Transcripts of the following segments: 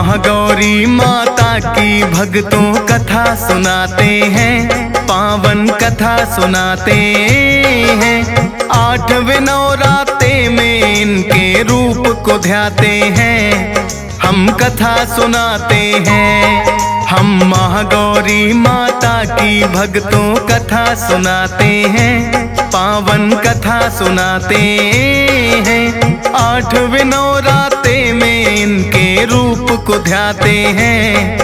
महागौरी माता की भक्तों कथा सुनाते हैं, पावन कथा सुनाते हैं। 8वें नवरात्रे में इनके रूप को ध्याते हैं, हम कथा सुनाते हैं। हम महागौरी माता की भक्तों कथा सुनाते हैं, पावन कथा सुनाते हैं। 8वें नवरात्रे में इनके रूप को ध्याते हैं,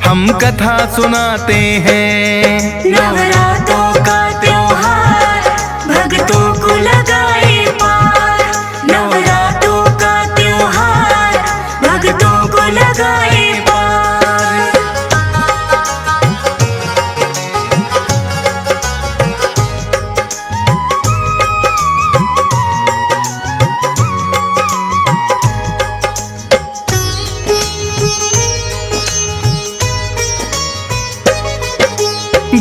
हम कथा सुनाते हैं। नवरात्रों का त्योहार भक्तों को लगाए पार, नवरात्रों का त्योहार भक्तों को लगाए पार।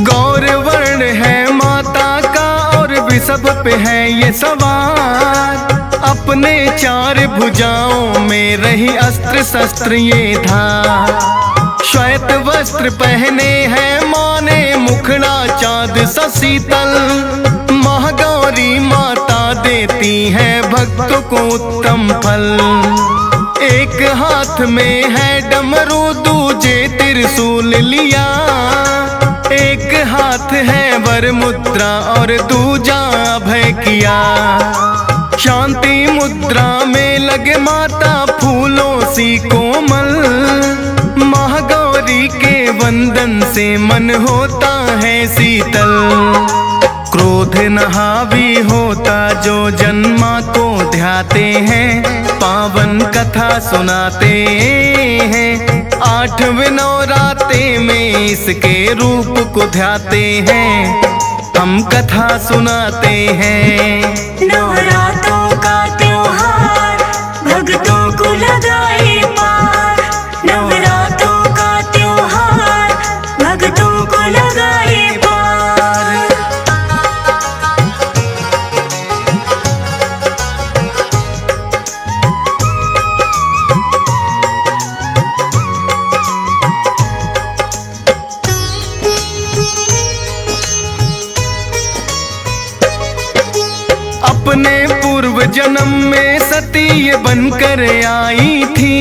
गौरवर्ण है माता का और वृषभ पे है ये सवार, अपने 4 भुजाओं में रही अस्त्र शस्त्र ये धार। श्वेत वस्त्र पहने हैं माँ ने, मुखड़ा चाँद सा शीतल। महागौरी माता देती है भक्तों को उत्तम फल। एक हाथ में है डमरू, दूजे त्रिशूल लिया। एक हाथ है वर मुद्रा और दूजा अभय किया। शांति मुद्रा में लगे माता फूलों सी कोमल। महागौरी के वंदन से मन होता है शीतल। क्रोध न हावी होता जो जन्मा को ध्याते हैं, पावन कथा सुनाते हैं। 8वें नवरात्रे में इसके रूप को ध्याते हैं, हम कथा सुनाते हैं। नवरात्रों का त्योहार भक्तों को लगाए पार, नवरात्रों का त्योहार भक्तों को लगाए पार। अपने पूर्व जन्म में सती ये बनकर आई थी।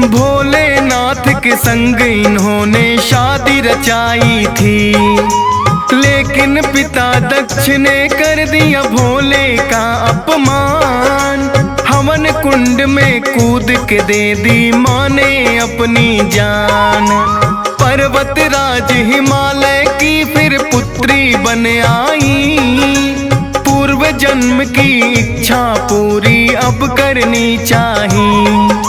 भोलेनाथ के संग इन्होंने शादी रचाई थी। लेकिन पिता दक्ष ने कर दिया भोले का अपमान। हवन कुंड में कूद के दे दी माँ ने अपनी जान। पर्वत राज हिमालय की फिर पुत्री बन आई। पूर्व जन्म की इच्छा पूरी अब करनी चाहिए।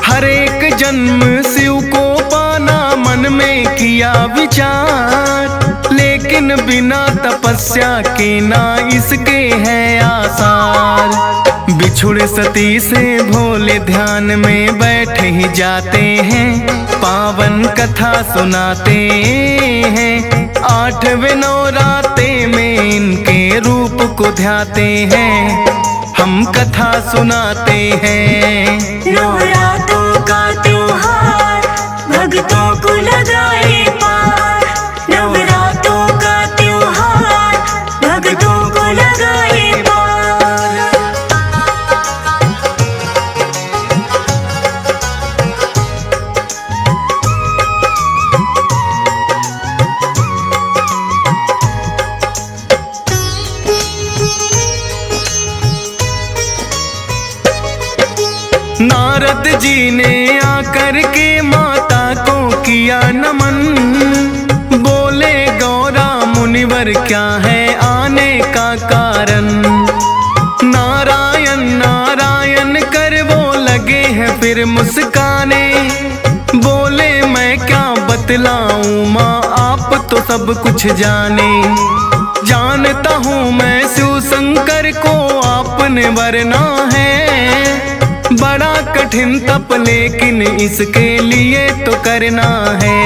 हर एक जन्म शिव को पाना मन में किया विचार। लेकिन बिना तपस्या के ना इसके है आसार। बिछुड़ सती से भोले ध्यान में बैठ ही जाते हैं, पावन कथा सुनाते हैं। 8वें नवरात्रे में इनके रूप को ध्याते हैं, हम कथा सुनाते हैं। नवरात्रों का त्योहार भक्तों को लगाए पार, नवरात्रों का त्योहार भक्तों को लगाए पार। नारद जी ने आकर के माता को किया नमन। बोले गौरा मुनिवर क्या है आने का कारण। नारायण नारायण कर वो लगे हैं फिर मुस्काने। बोले मैं क्या बतलाऊं माँ, आप तो सब कुछ जाने। जानता हूँ मैं शिव शंकर को आपने वरना है। बड़ा कठिन तप लेकिन इसके लिए तो करना है।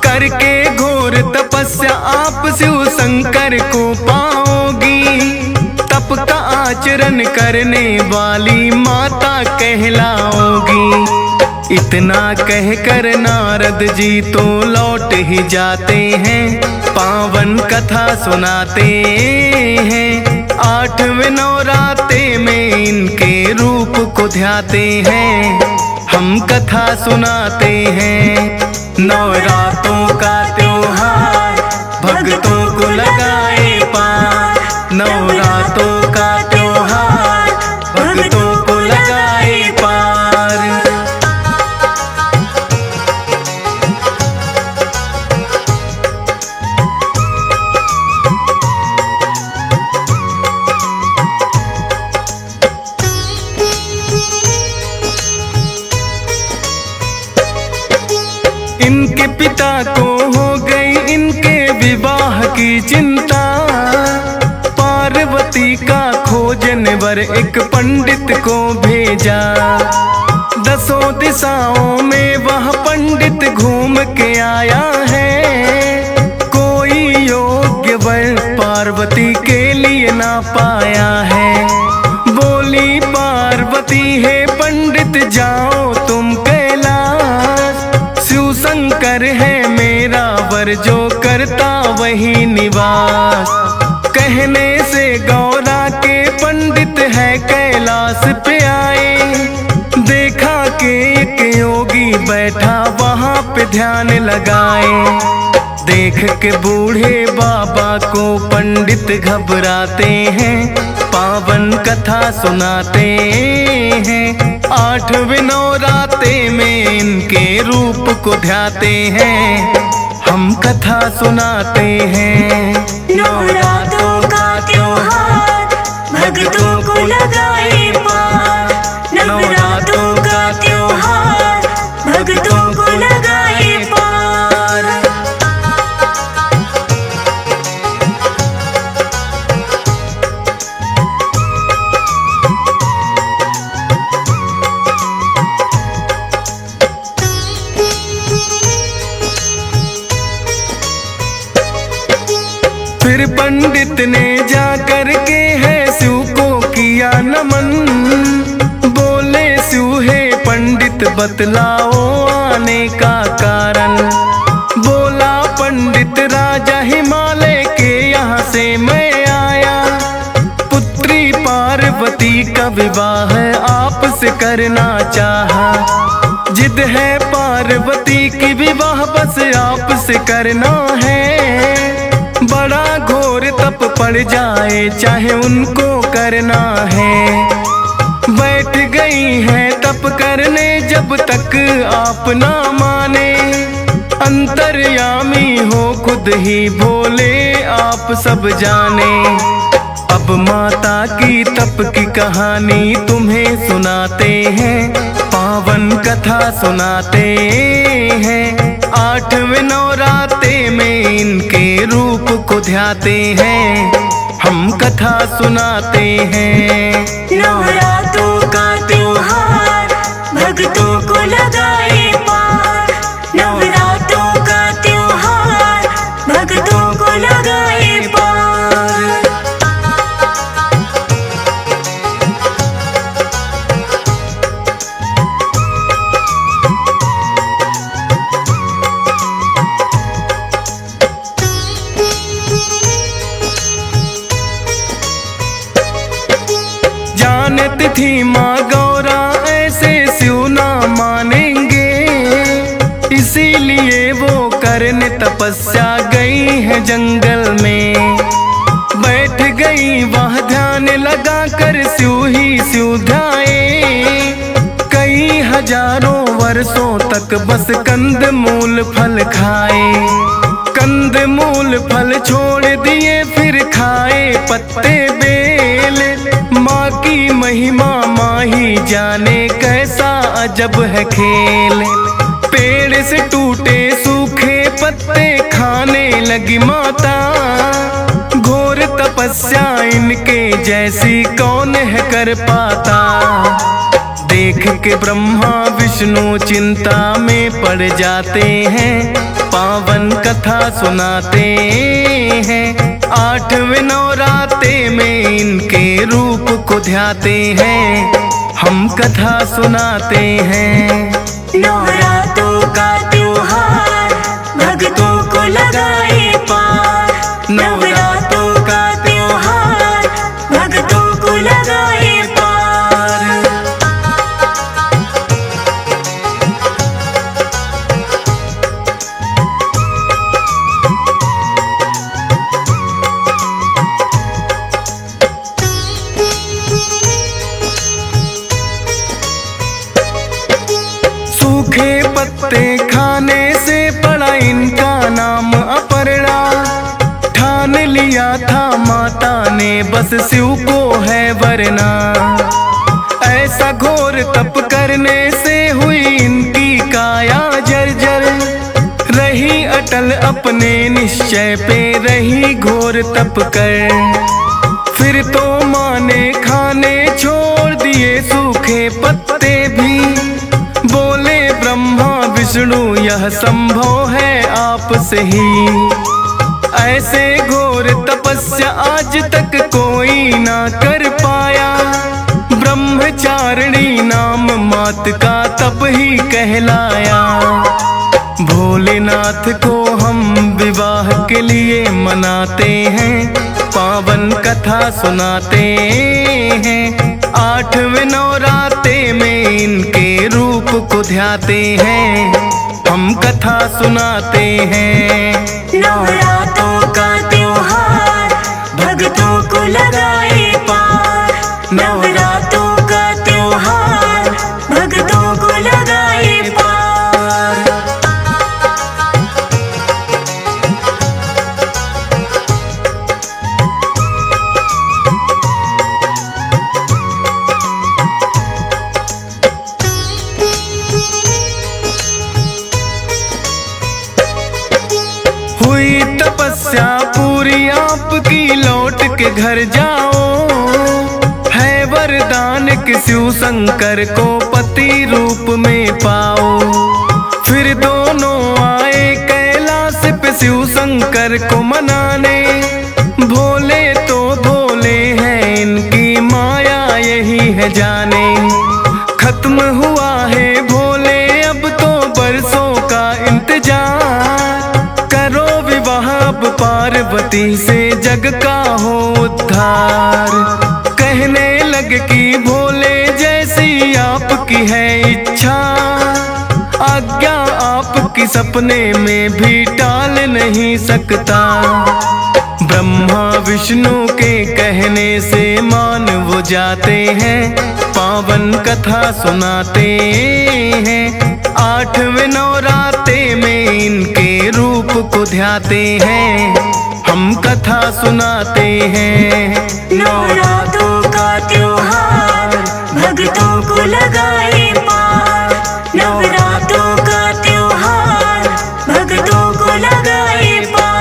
करके घोर तपस्या आप शिव शंकर को पाओगी। तप का आचरण करने वाली माता कहलाओगी। इतना कहकर नारद जी तो लौट ही जाते हैं, पावन कथा सुनाते हैं। 8वें नवराते में इनके रूप को ध्याते हैं, हम कथा सुनाते हैं। नवरातों का त्योहार भक्तों को लगाए पार, नवरातों का त्योहार भक्तों को लगाए पार। इनके पिता को हो गई इनके विवाह की चिंता, पार्वती का खोजने वर एक पंडित को भेजा। 10 दिशाओं में वह पंडित घूम के आया है, कोई योग्य वर पार्वती के लिए ना पाया है। बोली पार्वती है पंडित जाओ तुम कैलाश, शिव शंकर है मेरा वर जो करता वही निवास। कहने से गौरा के पंडित है कैलाश पे आए, देखा कि एक योगी बैठा वहाँ पे ध्यान लगाए। देख के बूढ़े बाबा को पंडित घबराते हैं, पावन कथा सुनाते हैं। 8वें नवराते में इनके रूप को ध्याते हैं, हम कथा सुनाते हैं। नवरातों का त्योहार भक्तों को लगाए पार, नवरातों का त्योहार भक्तों को लगाए पार। फिर पंडित ने जा कर के है शिव को किया नमन, बोले शिव है पंडित बतलाओ आने का कारण। बोला पंडित राजा हिमालय के यहाँ से मैं आया, पुत्री पार्वती का विवाह आपसे करना चाहा। जिद है पार्वती की विवाह बस आपसे करना है, बड़ा घोर तप पड़ जाए चाहे उनको करना है। बैठ गई है तप करने जब तक आप ना माने, अंतर्यामी हो खुद ही भोले आप सब जाने। अब माता की तप की कहानी तुम्हें सुनाते हैं, पावन कथा सुनाते हैं। 8वें नवराते में इनके रूप को ध्याते हैं, हम कथा सुनाते हैं। नवरातों का त्योहार भक्तों को लगाए पार, नवरातों का त्योहार भक्तों को लगाए पार। जानती थी माँ गौरा ऐसे शिव ना मानेंगे, इसीलिए वो करने तपस्या गई है जंगल में। बैठ गई वह ध्यान लगा कर शिव ही शिव ध्याए, कई हजारों वर्षों तक बस कंद मूल फल खाए। कंद मूल फल छोड़ दिए फिर खाए पत्ते बेल, माँ की महिमा माँ ही जाने कैसा अजब है खेल। पेड़ से टूटे सूखे पत्ते खाने लगी माता, घोर तपस्या इनके जैसी कौन है कर पाता। देख के ब्रह्मा विष्णु चिंता में पड़ जाते हैं, पावन कथा सुनाते हैं। 8वें नवराते में इनके रूप को ध्याते हैं, हम कथा सुनाते हैं। नवरात्रों का त्योहार भक्तों को लगाए पार। नवरात्रों का त्योहार भक्तों को लगाए पार। सूखे पत्ते खाने से पड़ा इनका नाम अपर्णा। ठान लिया था माता ने बस शिव को है वरना। ऐसा घोर तप करने से हुई इनकी काया जर्जर। रही अटल अपने निश्चय पे रही घोर तप कर। फिर तो माँ ने खाने छोड़ दिए सूखे पत्ते भी। बोले ब्रह्मा विष्णु यह संभव है आपसे ही। ऐसे घोर तपस्या आज तक कोई ना कर पाया। ब्रह्मचारिणी नाम मात का तप ही कहलाया। भोलेनाथ को हम विवाह के लिए मनाते हैं। पावन कथा सुनाते हैं। 8वें नवरात्रे में इनके रूप को ध्याते हैं। हम कथा सुनाते हैं। नवरात्रों का त्योहार भक्तों को लगाए पार। नवरात्रों का त्योहार भक्तों को लगाए पार। हुई तपस्या पूरी आपकी लौट के घर जाओ। है वरदान कि शिव शंकर को पति रूप में पाओ। फिर दोनों आए कैलाश पे शिव शंकर को मनाने। भोले तो भोले हैं इनकी माया यही है जाने। खत्म हुआ है भोले अब तो बरसों का इंतजार। करो विवाह अब पार्वती से जग का हो उद्धार। कहने लग कि भोले जैसी आपकी है इच्छा। आज्ञा आपकी सपने में भी टाल नहीं सकता। ब्रह्मा विष्णु के कहने से मान वो जाते हैं। पावन कथा सुनाते हैं। 8वें नवरात्रे में इनके रूप को ध्याते हैं। हम कथा सुनाते हैं। नवरात्रों का त्योहार भक्तों को लगाए पार। नवरात्रों का त्योहार भक्तों को लगाए पार।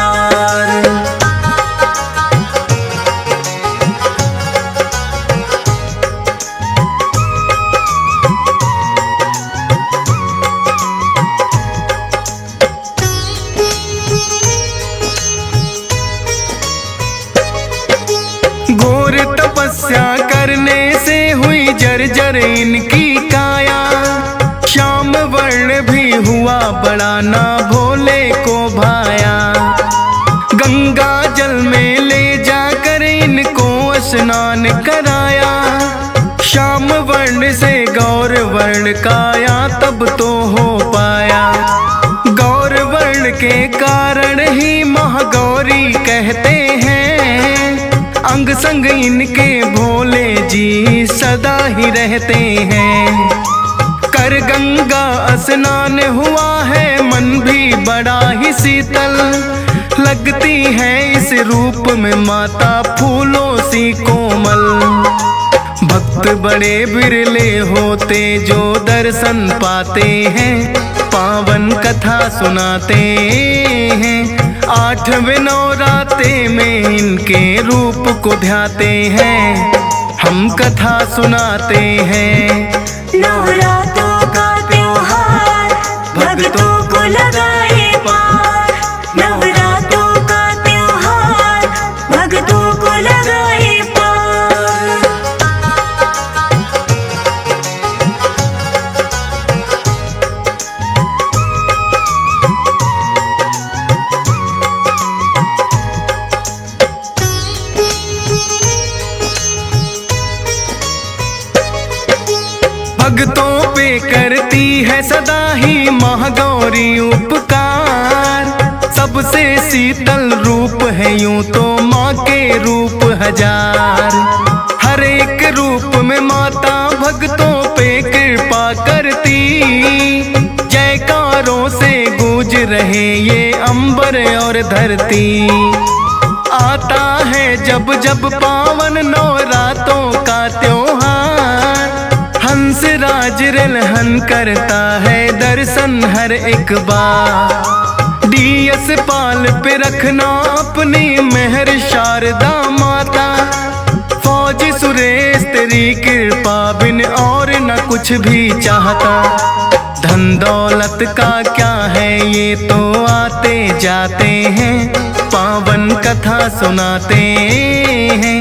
घोर तपस्या करने से हुई जर्जर इनकी काया। श्याम वर्ण भी हुआ बड़ा ना भोले को भाया। गंगा जल में ले जाकर इनको स्नान कराया। श्याम वर्ण से गौर वर्ण काया तब तो हो पाया। गौर वर्ण के कारण ही महागौरी कहते हैं। अंग संग इनके भोले जी सदा ही रहते हैं। कर गंगा स्नान हुआ है मन भी बड़ा ही शीतल। लगती है इस रूप में माता फूलों सी कोमल। भक्त बड़े बिरले होते जो दर्शन पाते हैं। पावन कथा सुनाते हैं। 8वें नवरात्रे में इनके रूप को ध्याते हैं। हम कथा सुनाते हैं। नवरात्रों का त्योहार भक्तों को लगाए पार। नवरात्रों का त्योहार भक्तों को लगाए पार। 8 भक्तों पे करती है सदा ही महागौरी उपकार। सबसे शीतल रूप है यूं तो माँ के रूप हजार। हर एक रूप में माता भक्तों पे कृपा करती। जयकारों से गूंज रहे ये अंबर और धरती। आता है जब जब पावन नवरातों का त्योहार। हंस राज रिलहन करता है दर्शन हर एक बार। डीएस पाल पे रखना अपनी मेहर शारदा माता। फौजी सुरेश तेरी कृपा बिन और न कुछ भी चाहता। धन दौलत का क्या है ये तो आते जाते हैं। पावन कथा सुनाते हैं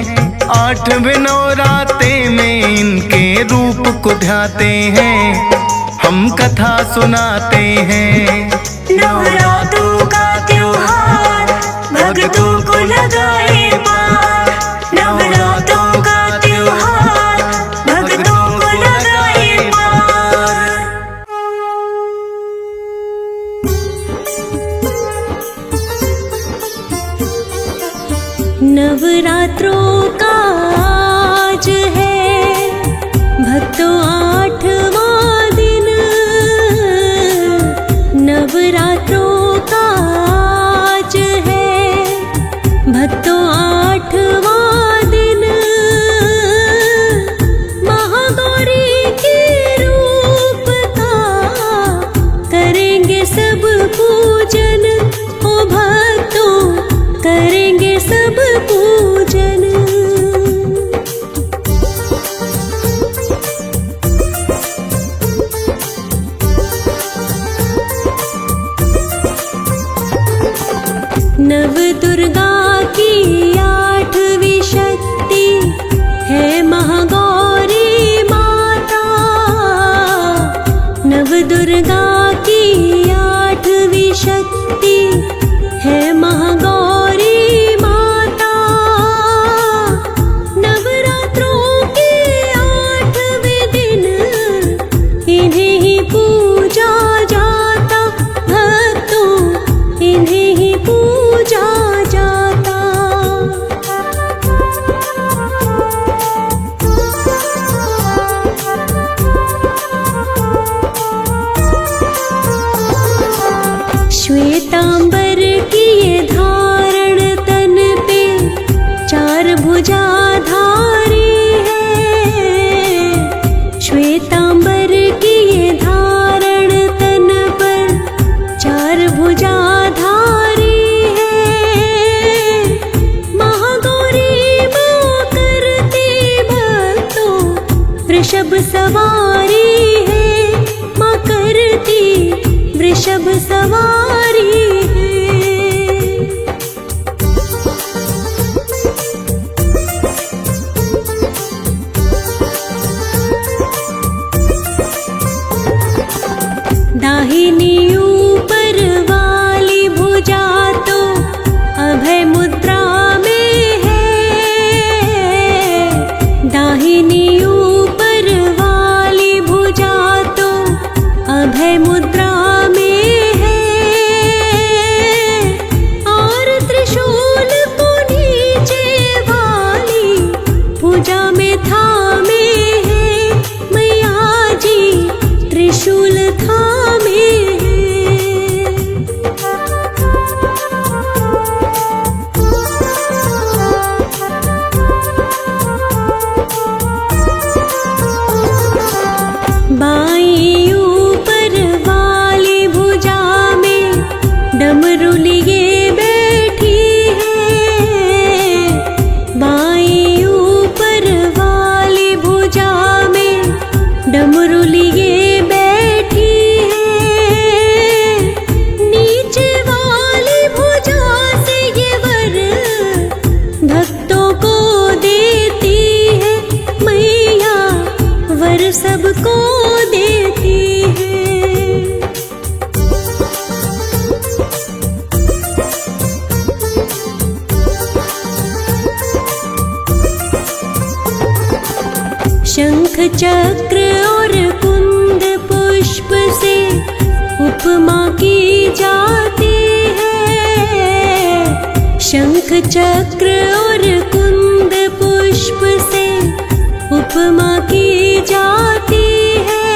8वें नवराते में इनके रूप को ध्याते हैं। हम कथा सुनाते हैं। नवरात्रों का त्योहार भक्तों को लगाए पार। नवरात्रों का त्योहार भक्तों को लगाए पार। नवरात्रों का आज है भक्तों 8वां दिन। नवरात्रों का आज है भक्तों 8वां दिन। महागौरी के रूप का करेंगे सब पूजन। ओ भक्तों करेंगे सब पूजन। नव दुर्गा की 8वीं शक्ति है महागौरी माता। नव दुर्गा की 8वीं शक्ति है महागौरी माता। नवरात्रों के 8वें दिन इन्हें ही पूजा जाता। भक्तों इन्हें ही पूजा जाता। श्वेतांबर की ये धारण तन पे 4 भुजाधारी है। श्वेतांबर की ये धारण तन पर 4 भुजाधारी है। महागौरी मां करती भक्तों वृषभ सवारी है। मां करती वृषभ सवारी है। दाहिनी ऊपर वाली भुजा तो अभय मुद्रा में है। दाहिनी ऊपर वाली भुजा तो अभय मुद्रा में है। और त्रिशूल को नीचे वाली भुजा में थामे है। मैया जी त्रिशूल थामे है। बाईं ऊपर वाली भुजा में डमरू लिए बैठी है। बाईं ऊपर वाली भुजा में डमरू लिए बैठी है। नीचे वाली भुजा से ये वर भक्तों को देती है। मैया वर सबको देती है। शंख चक्र और उपमा की जाती है। शंख चक्र और कुंद पुष्प से उपमा की जाती है।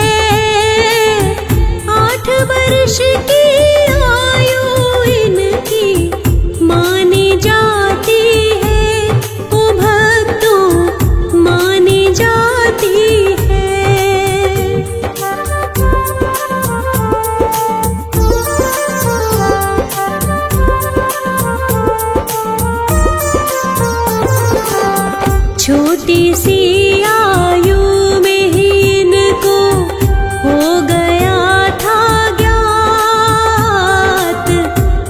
8 वर्ष की आयु इनकी मानी जाती है। ओ भक्तों मानी जाती है। छोटी सी आयु में ही इनको हो गया था ज्ञात।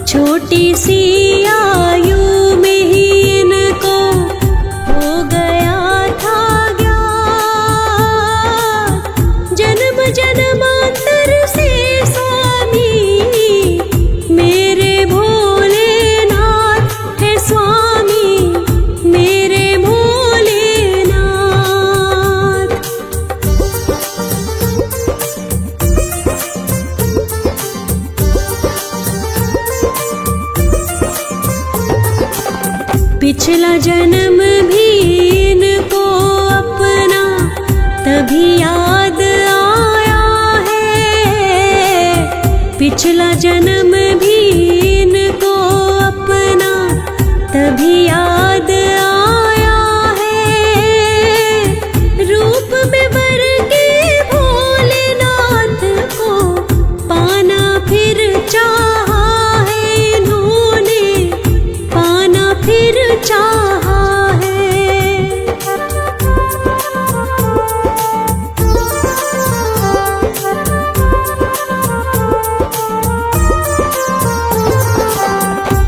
छोटी सी आयु में ही इनको हो गया था ज्ञात। जन्म जन्मांतर से स्वामी मेरे भोलेनाथ है। स्वामी मेरे पिछला जन्म भी इनको अपना तभी याद आया है। पिछला जन्म भी इनको अपना तभी याद आया है। रूप में वर के भोलेनाथ को पाना फिर चाहा है। इन्होंने पाना फिर चाहा है।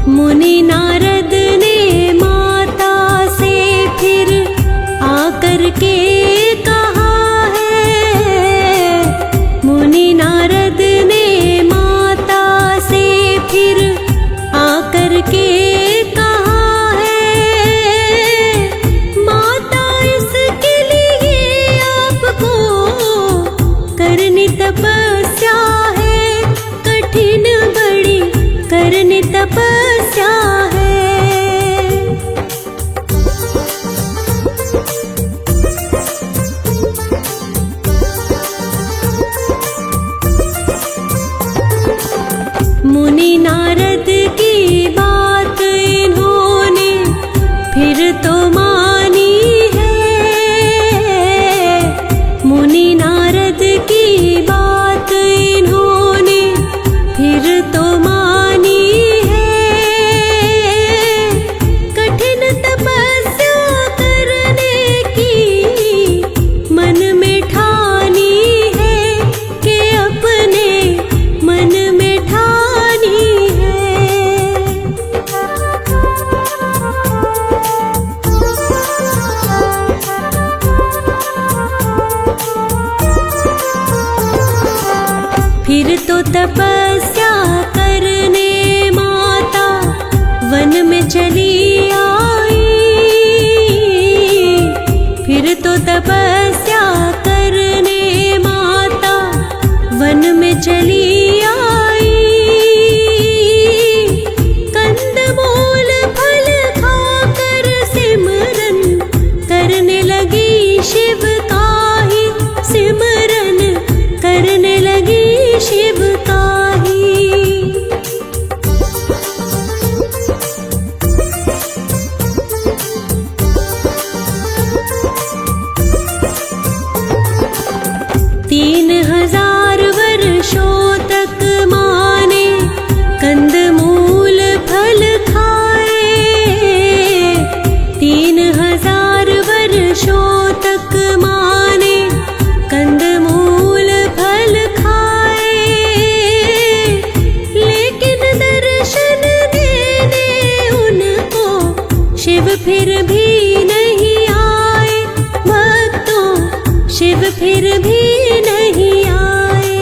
मुनि नारद ने माता से फिर आकर के कहा है। मुनि नारद ने माता से फिर आकर के तपस्या है कठिन बड़ी करनी तपस्या है। मुनि नारद की बात इन्होंने फिर तो मानी है। मुनि नारद की बात इन्होंने फिर तो मानी है। कठिन तपस्या करने की मन में ठानी है कि अपने मन में ठानी है। फिर तो तपस्या करने माता वन में चली आई। फिर तो तपस्या करने माता वन में चली आई। कंदमूल फल खाकर सिमरन करने लगी शिव का ही। सिमरन करने लगी शिव का ही। तीन 1000 वर्षों तक माने कंदमूल फल खाए। 3000 वर्षों तक माने कंदमूल फल खाए। लेकिन दर्शन देने उनको शिव फिर भी नहीं आए। भक्तों शिव फिर भी नहीं आए।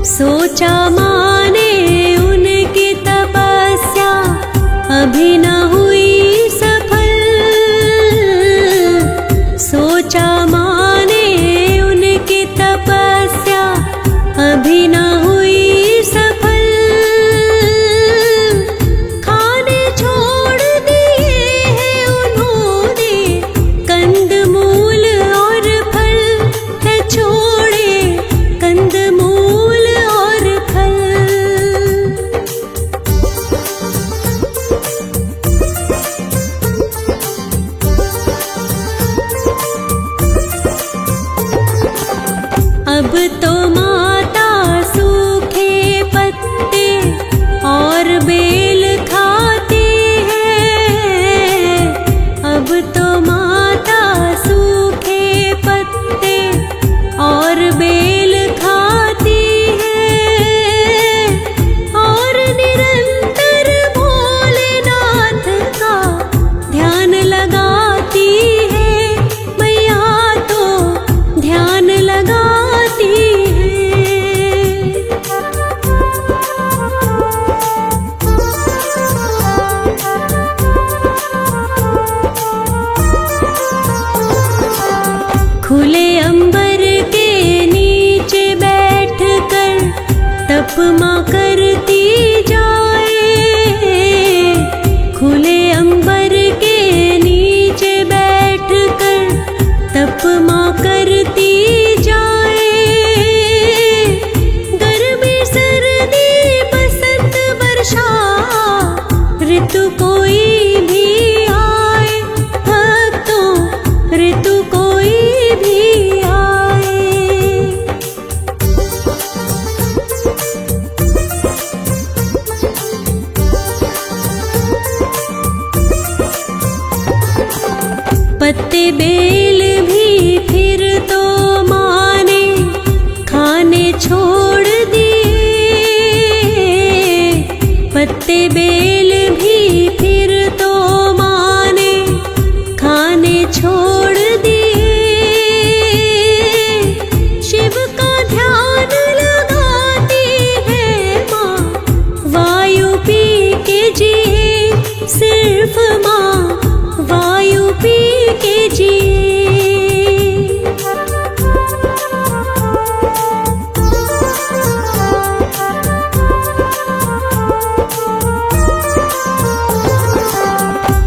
सोचा माने उनकी तपस्या अभी न तप माँ करती जाए, खुले अंबर के नीचे बैठ कर तप माँ करती जाए। गर्मी सर्दी बसंत वर्षा ऋतु कोई भी आए, भक्तों ऋतु कोई भी आए। पत्ते बेल भी फिर तो माने खाने छोड़ दिए, पत्ते बेल भी फिर तो माने खाने छोड़ दिए। शिव का ध्यान लगाती है माँ, वायु पी के जिए, सिर्फ माँ वायु पी के जिए।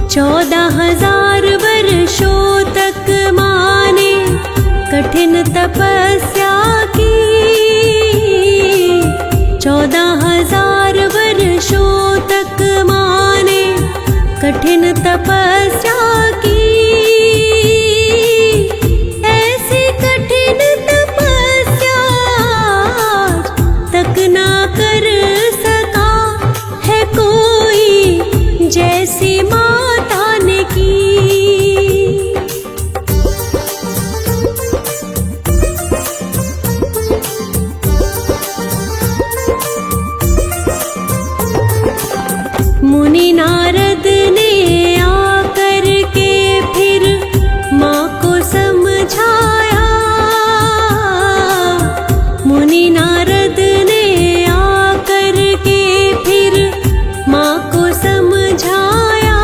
चौदह हजार वर्षों तक माने कठिन तपस्या की, 14,000 वर्षों तक माने कठिन तपस्या की। ऐसी कठिन तपस्या तक ना कर सका है कोई, जैसी माता ने की। मुनि नारद ने आकर के फिर माँ को समझाया, मुनि नारद ने आकर के फिर माँ को समझाया।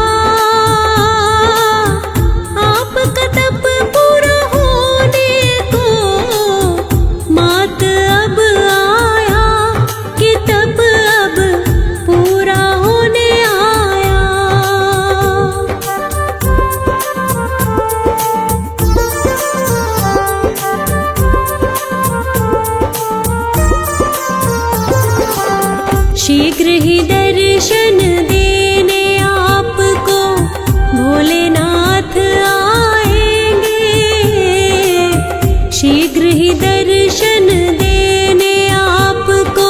आपका तप पूरा होने को मात अब आया, कि तप अब पूरा होने आया। शीघ्र ही दर्शन देने आपको भोलेनाथ आएंगे, शीघ्र ही दर्शन देने आपको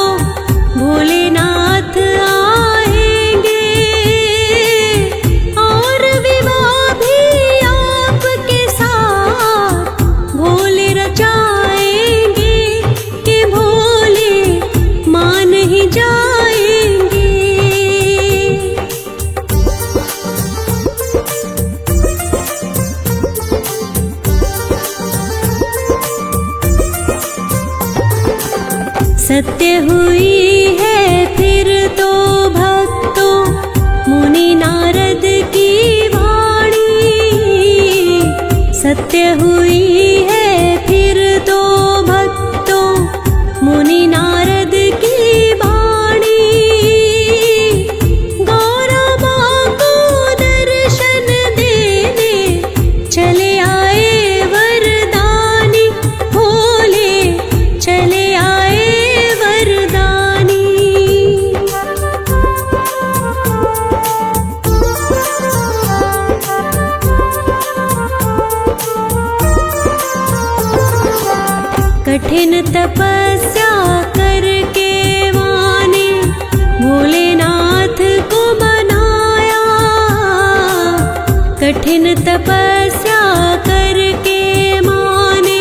भोलेनाथ आएंगे। और विवाह भी आपके साथ भोले रचाएंगे, कि भोले मान ही जाएंगे। सत्य हुई है फिर तो भक्तों मुनि नारद की वाणी, सत्य हुई है फिर तो भक्तों मुनि नारद की वाणी। गौरा माँ को दर्शन देने चले आए वरदानी, भोले चले आए वरदानी। कठिन तपस्या करके माने भोलेनाथ को मनाया, कठिन तपस्या करके माने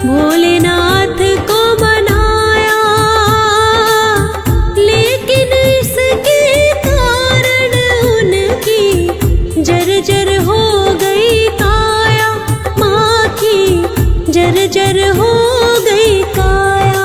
भोलेनाथ को मनाया। लेकिन इसके कारण उनकी जर्जर हो गई काया, माँ की जर्जर हो गई काया।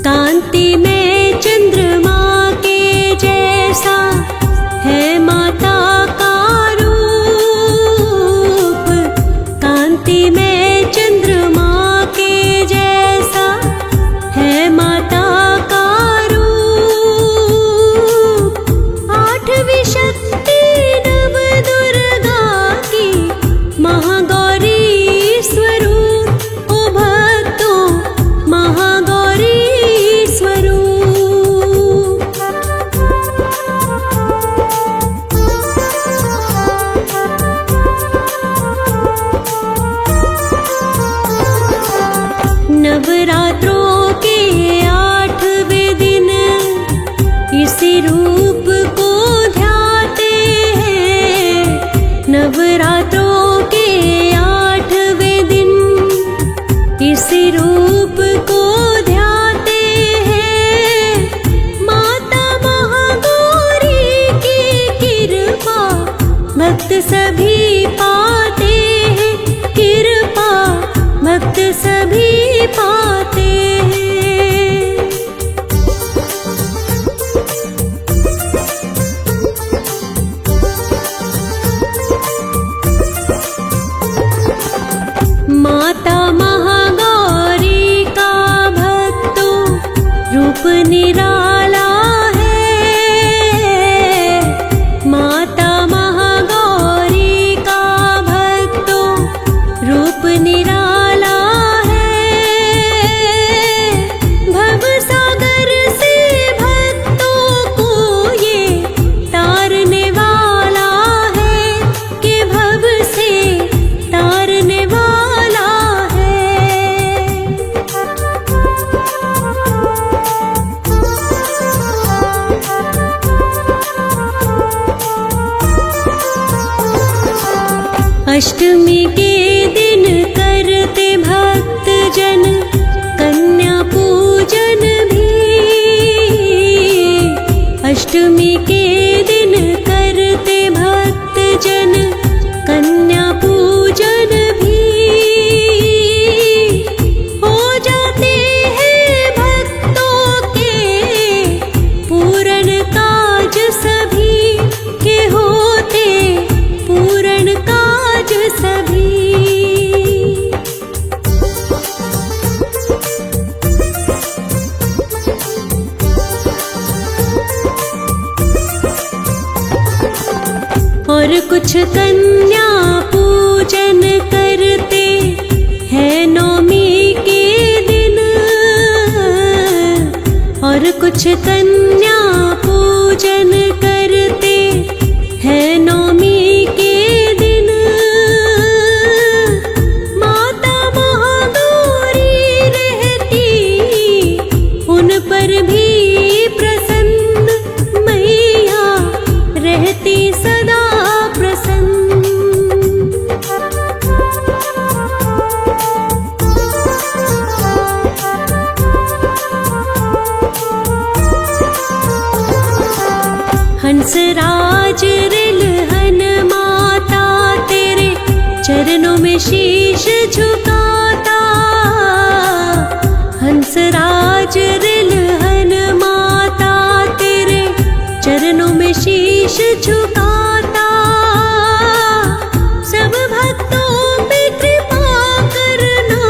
कांति में चंद्रमा के जैसा है माता का रूप। कांति में चंद्रमा के जैसा है माता का रूप। आठवीं शक्ति नव दुर्गा की महागौरी स्वरूप। ओ भक्तों महागौरी स्वरूप। नवरात्रों के 8वें दिन इसी रूप को ध्याते हैं। नवरात्रों के 8वें दिन इसी रूप को ध्याते हैं। माता महागौरी की कृपा भक्त सभी पाते हैं। कृपा भक्त सभी पाते हैं। माता महागौरी का भक्तों रूप निराला है। माता महागौरी का भक्तों रूप निराला है। भवसागर से भक्तों को ये तारने वाला है कि भव से तारने वाला है। अष्टमी के दिन करते भक्त जन कन्या पूजन भी। अष्टमी के दिन करते भक्त जन कन्या पूजन भी। हो जाते हैं भक्तों के पूर्ण काज सभी के होते पूर्ण काज सभी। और कुछ कन्या पूजन करते हैं नवमी के दिन। और कुछ कन्या पूजन करते हैं नवमी के दिन। माता महागौरी रहती उन पर भी प्रसन्न। मैया रहती सदा प्रसन्न। हंसराज रिलहन माता तेरे चरणों में शीश झुकाता। हंसराज रिलहन माता तेरे चरणों में शीश झुकाता। सब भक्तों पे कृपा करना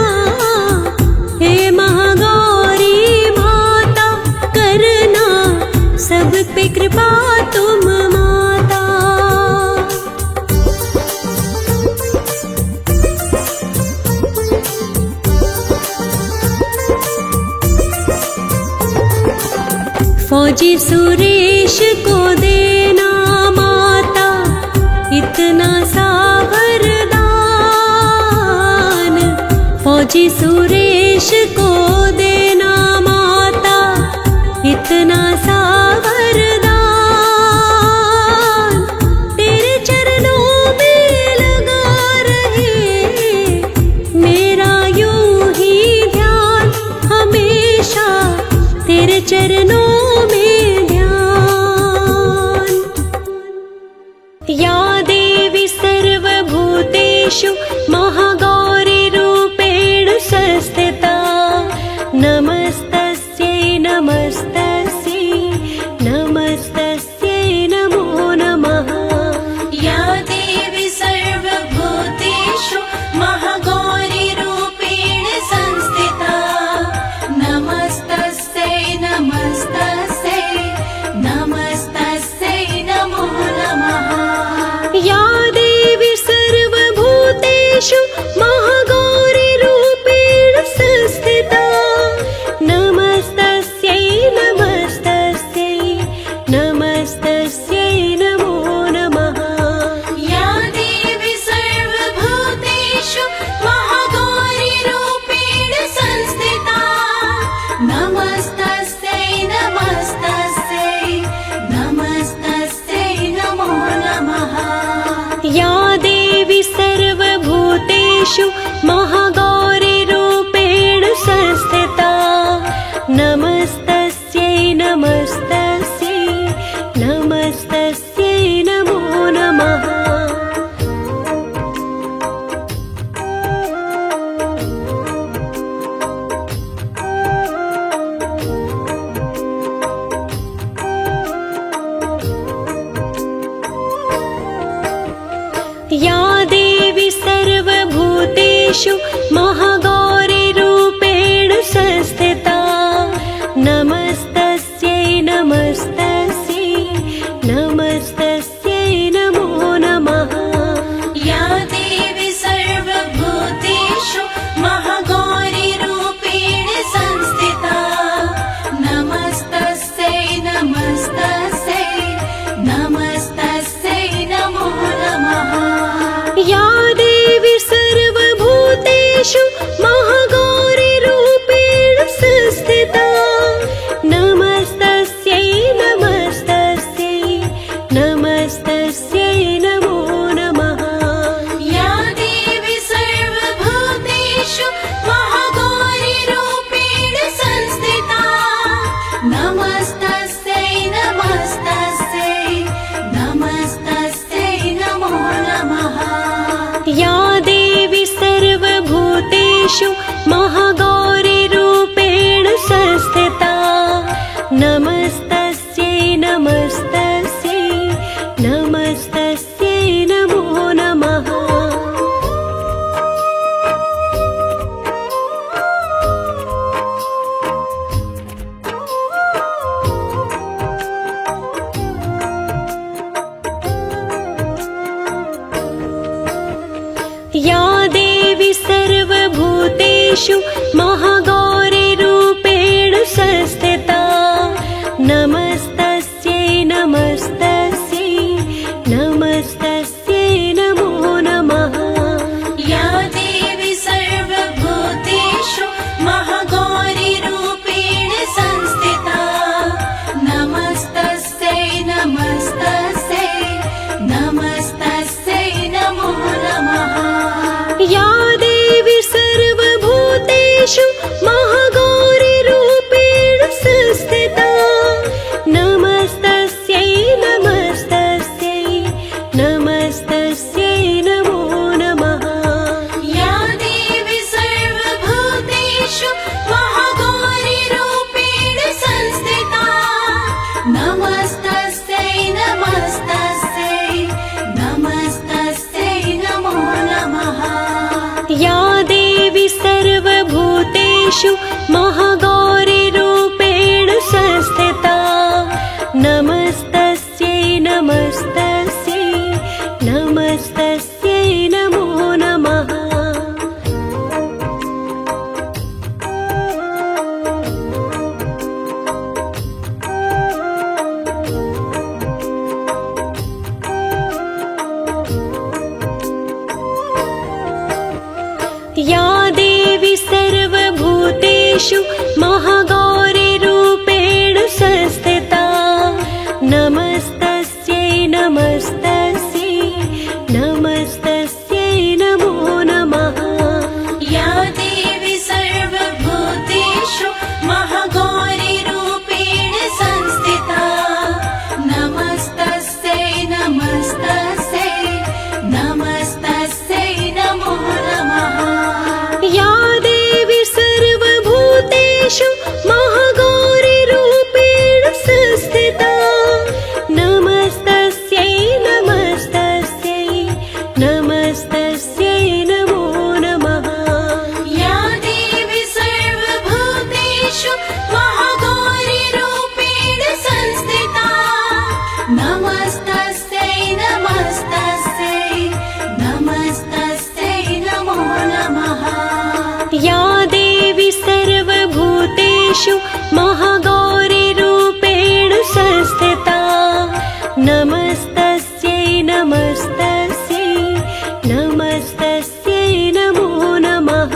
हे महागौरी माता। करना सब पे कृपा तुम माता। फौजी सुरेश को देना माता इतना सा वरदान। फौजी सुरेश को देना माता इतना सा वरदान। तेरे चरणों में लगा रहे मेरा यूं ही ध्यान। हमेशा तेरे चरणों में ध्यान। भूतेषु महागौरीरूपेण संस्थिता नमस्तस्यै नमस्तस्यै नमस्तस्यै नमो नमः। या देवी सर्वभूतेषु महागौरीरूपेण संस्थिता नमस्तस्यै नमस्तस्यै नमस्तस्यै नमो नमः। या देवी सर्वभूतेषु महागौरीरूपेण संस्थिता नमस्तस्यै नमस्तस्यै नमस्तस्यै नमो नमः। या देवी सर्वभूतेषु महागौरीरूपेण संस्थिता नमस्तस्यै नमस्तस्यै नमस्तस्यै नमो नमः। या देवी सर्वभूतेषु महागौरीरूपेण संस्थिता नमस्तस्यै नमस्तस्यै नमस्तस्यै नमो नमः। या देवी सर्वभूतेषु महागौरीरूपेण संस्थिता नमस्तस्यै नमस्तस्यै नमस्तस्यै नमो नमः। या देवी सर्वभूतेषु महागौरीरूपेण संस्थिता नमस्तस्यै नमस्तस्यै नमस्तस्यै नमो नमः। या देवी सर्वभूतेषु महागौरीरूपेण संस्थिता नमस्तस्यै नमस्तस्यै नमस्तस्यै नमो नमः। या देवी सर्वभूतेषु महागौरीरूपेण संस्थिता नमस्तस्यै नमस्तस्यै नमस्तस्यै नमो नमः। या देवी सर्वभूतेषु महागौरीरूपेण संस्थिता नमस्तस्यै नमस्तस्यै नमस्तस्यै नमो नमः।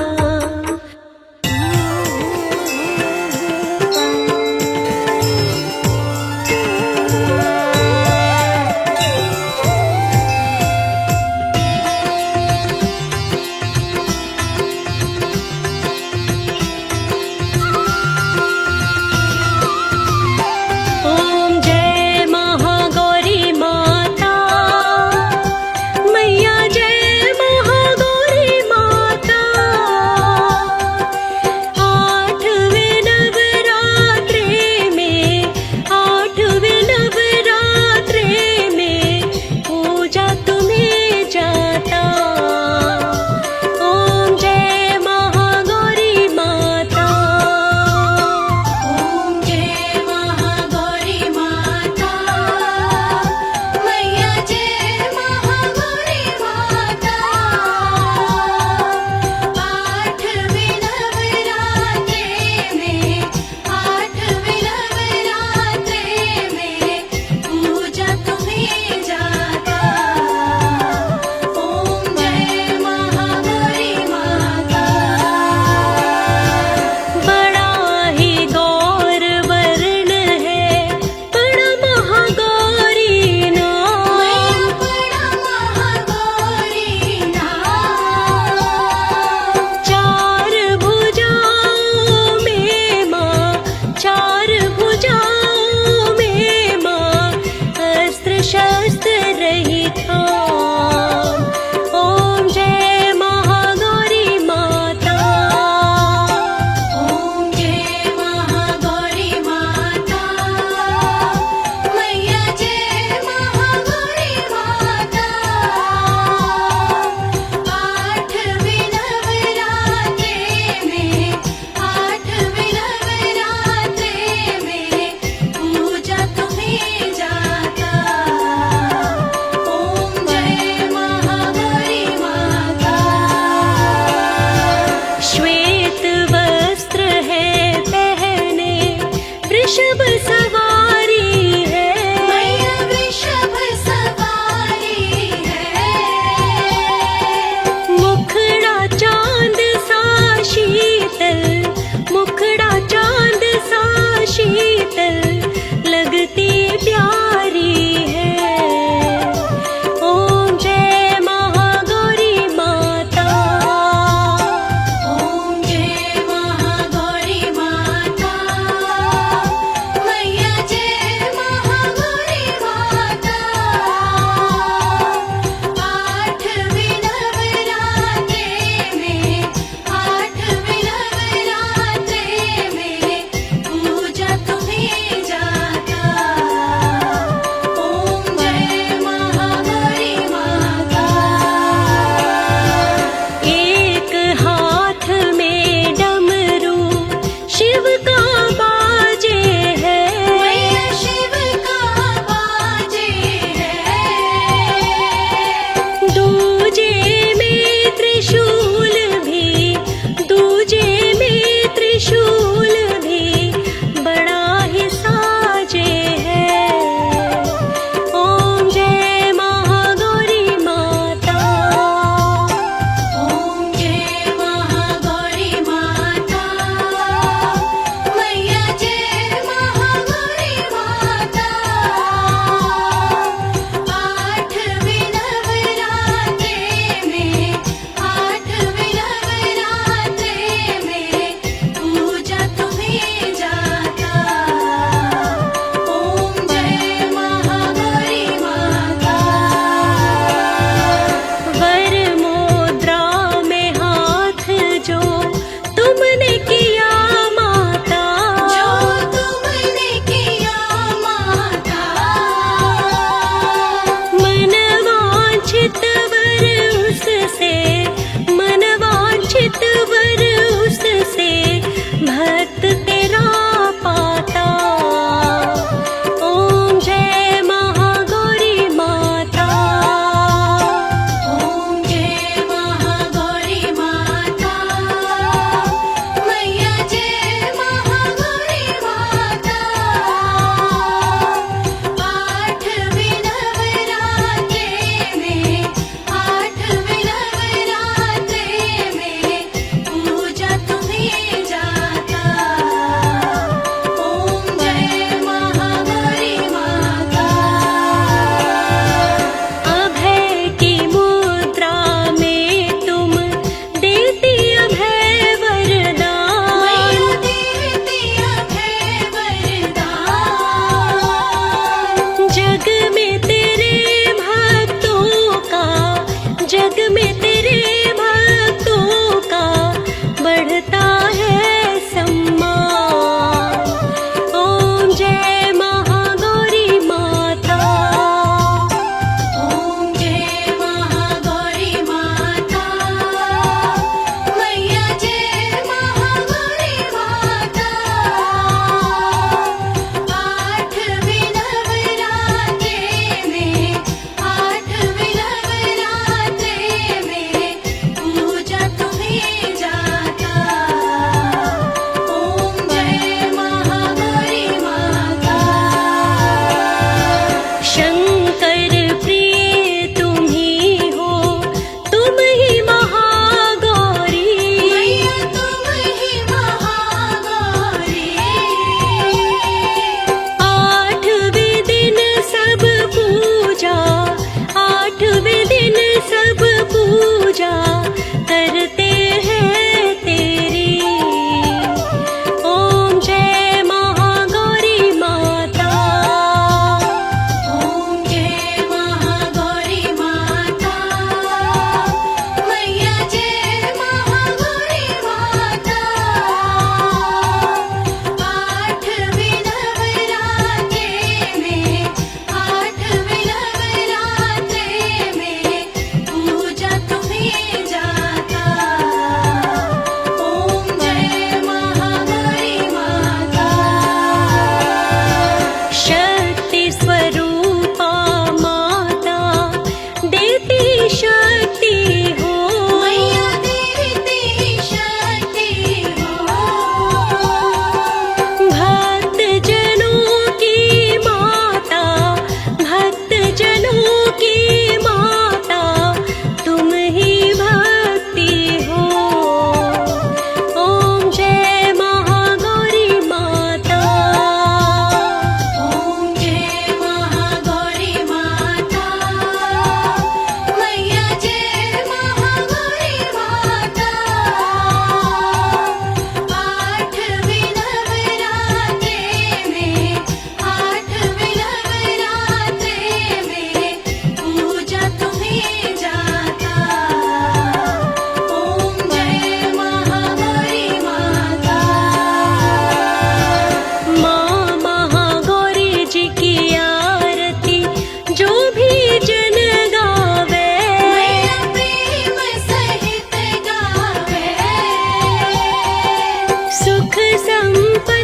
सम्पत्